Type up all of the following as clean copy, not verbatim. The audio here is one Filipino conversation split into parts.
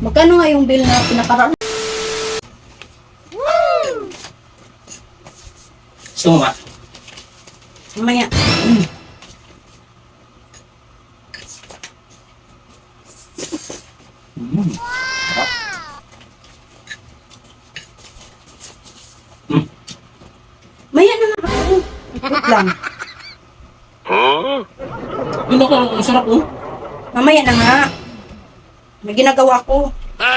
Magkano nga yung bill na pinakaraan? Gusto mo ba? Mamaya. Sarap. Maya na nga ako. Wait lang. Yun ako, ang sarap oh. Mamaya na nga. May ginagawa ko. Wala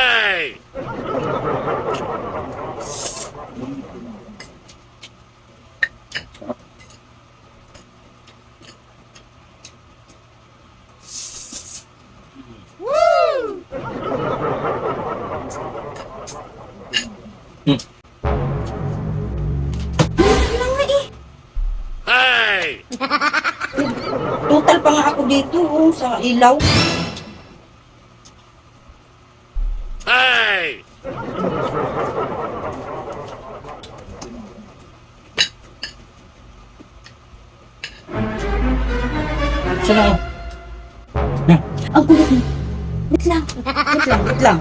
nga eh. Total pa nga ako dito oh, sa ilaw. Saan ako? Ang kulit mo. Wait lang. Wait lang. Wait lang.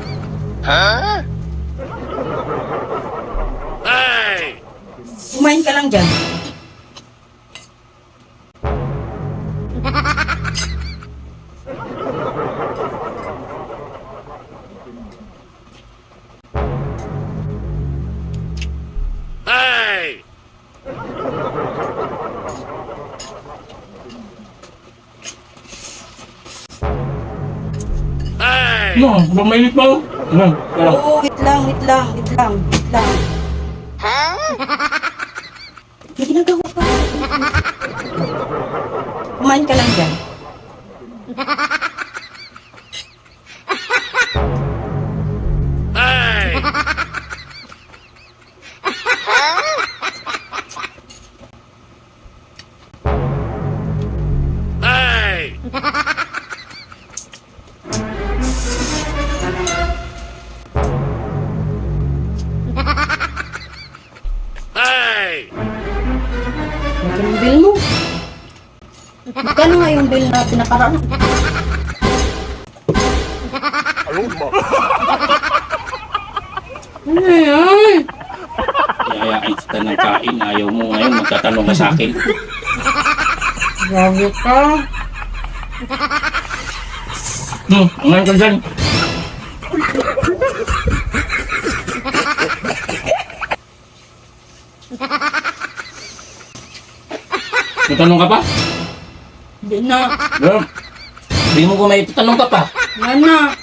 Kumain ka lang dyan. No, bumainit ba? Ano? Oo, wait lang. Wait lang. Wait lang. Wait lang. May ginagawa ka. Kumain ka lang dyan. Magkano yung bill mo? Magkano nga yung bill na pinakaraan? Ano yan? Yayain kita ng kain. Ayaw mo ngayon. Magtatanong ka sa akin. Grabe ka. Ngayon ka dyan. Tatanong ka pa? Hindi na. Hindi mo kung may tatanong ka pa. Yan na.